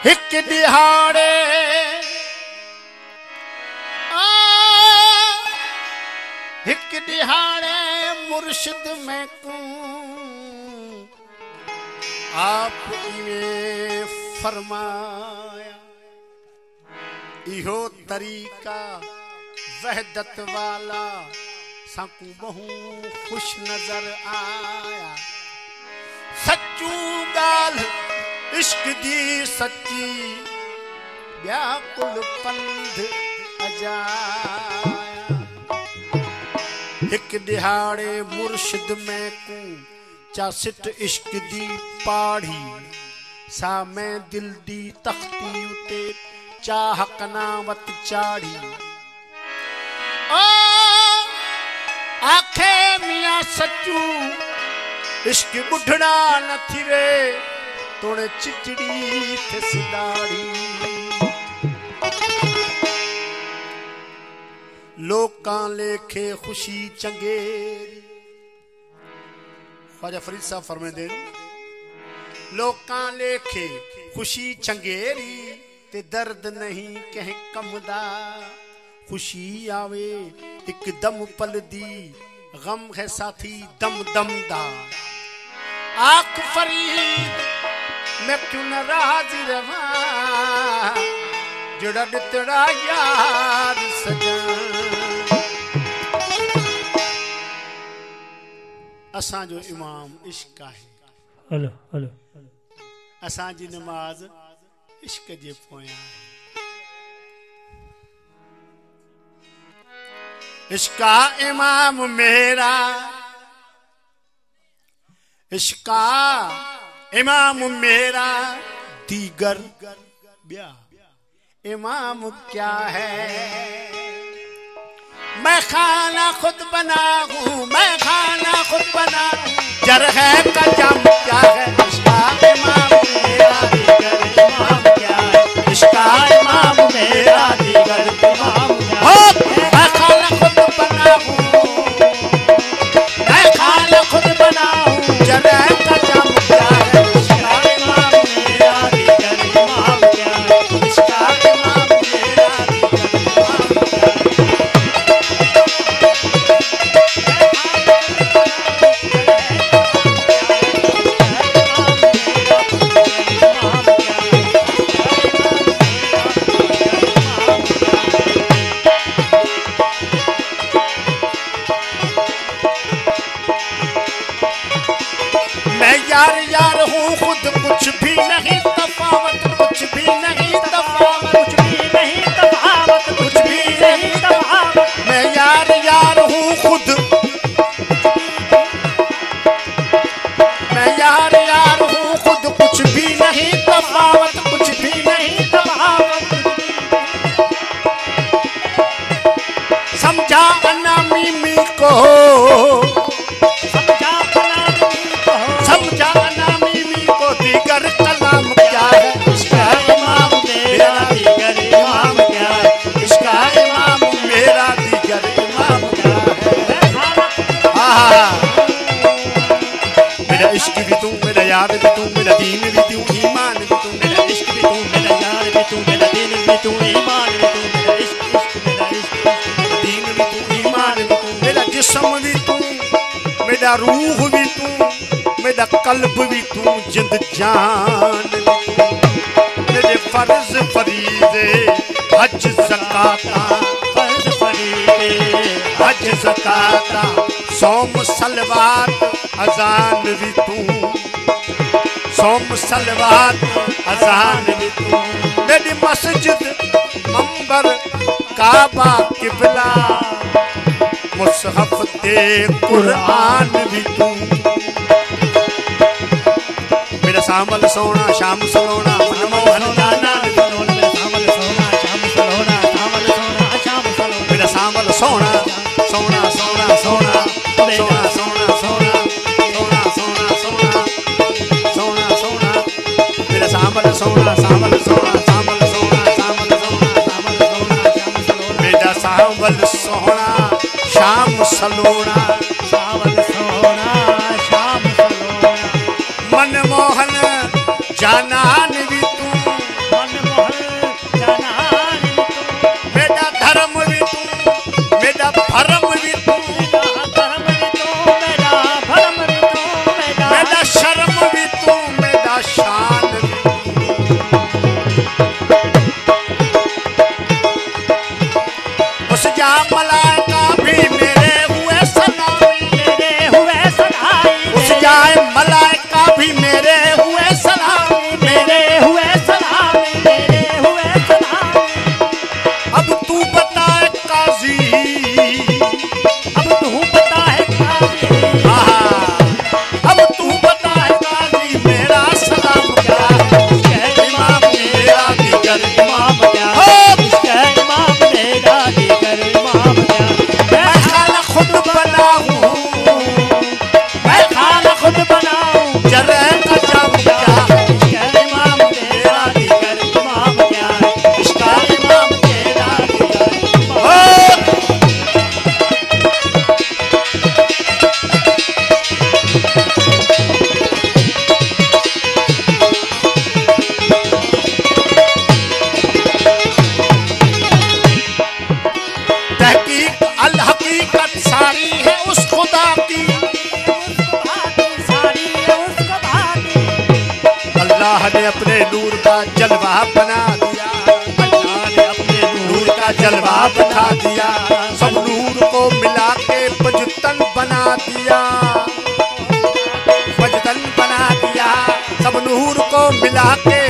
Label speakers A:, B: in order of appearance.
A: हिक दिहाड़े हिक दिहाड़े मुर्शिद में को आप इवे फरमाया इहो तरीका वहदत वाला साकू बहु खुश नजर आया सच्चू गाल इश्क दी सच्ची व्याकुल पंध अजाया एक दिहाड़े मुर्शिद में को चासिट इश्क दी पाढ़ी सा मैं दिल दी तख्ती उते चाह कनावत चाढ़ी आखे मियां सच्चू इश्क बुढ़ड़ा न थिवे तोड़े चिचड़ी थे सिदाड़ी लोकां लेखे खुशी चंगेरी ख्वाजा फरीद साहब फरमाते लोकां लेखे खुशी चंगेरी ते दर्द नहीं कह कमदा खुशी आवे एक दम पल दी गम है साथी दम दम दा आख फरीद मैं क्यों न राजी रवा जुड़ा तेरा यार सजन असां जो इमाम इश्क है
B: हलो हलो
A: असां जी नमाज इश्क जे पोयां इश्का इमाम मेरा इश्का इमाम मेरा दीगर ब्या इमाम क्या है मैं खाना खुद बनाऊं मैं खाना खुद बनाऊं जरह का जम क्या है इसका इमाम मेरा दीगर इमाम क्या है इसका इमाम मेरा दीगर इमाम क्या है मैं खाना खुद बनाऊं मैं खाना खुद बनाऊं जरह का जम क्या है इसका इमाम मेरा दीगर इमाम क्या है इसका इमाम मेरा दीगर इमाम क्या है यार यार हूँ खुद कुछ भी नहीं तफावत कुछ भी नहीं तफावत कुछ भी नहीं तफावत कुछ भी नहीं तफावत मैं यार यार हूँ खुद मैं यार यार हूँ खुद कुछ भी नहीं तफावत कुछ भी नहीं तफावत समझा अन्ना मीमी को दीगर कलाम क्या है इसका इमाम मेरा दीगर इमाम क्या है इसका इमाम मेरा दीगर इमाम क्या है मेरा इश्क भी तू मेरा यार भी तू मेरा दीन भी तू ईमान भी तू मेरा इश्क भी तू मेरा यार भी तू मेरा दीन भी तू ईमान भी तू मेरा इश्क मेरा इश्क दीन भी तू ईमान भी तू मेरा जिस्म भी तू मेरा रूह भी तू मेरा कल्ब भी तू जिंद जान मेरे फर्ज फरीज़े हज ज़काता फर्ज फरीज़े हज ज़काता सोम सलवात अज़ान भी तू सोम सलवात अज़ान भी तू मेरी मस्जिद मंबर काबा किबला मुसहफ ते कुरान भी तू मेरा सामल सोना शाम सलोना मनमोहन जाना मेरा सामल सोना शाम सलोना मेरा सामल सोना सोना सोना सोना सोना सोना सोना सोना सोना सोना सोना सोना मेरा सांबल सोना सांबल सोना सांबल सोना सांबल सोना सांबल सोना मेरा सांबल सोना शाम सलोना सांबल सोना शाम सलोना मनमोहन जानान भी तू मनमोहन जानान भी तू मेरा धर्म भी तू मेरा भरम भी तू मेरा धर्म भी तू मेरा भरम भी तू मेरा शर्म भी तू मेरा शान भी तू उस जा मलाइका भी मेरे हुए सलामी मेरे हुए सलामी उस जाए मलाइका भी मेरे हुए सलामी मेरे हुए सलामी मेरे हुए सलामी अब तू बताए काजी अब तू बताए काजी अब तू बताए काजी मेरा सलाम क्या है इमाम मेरा दीगर इमाम क्या है इमाम मेरा दीगर इमाम क्या मैं खाना खुद बनाऊं मैं खाना खुद बनाऊं जरा का जाम क्या है इमाम मेरा दीगर इमाम क्या है इसका इमाम मेरा दीगर तहकीक अल हकीकत सारी है उस खुदा की अल्लाह ने अपने नूर का जलवा बना दिया अल्लाह ने अपने नूर का जलवा बना दिया सब नूर को मिला के पजतन बना दिया पजतन बना दिया सब नूर को मिला के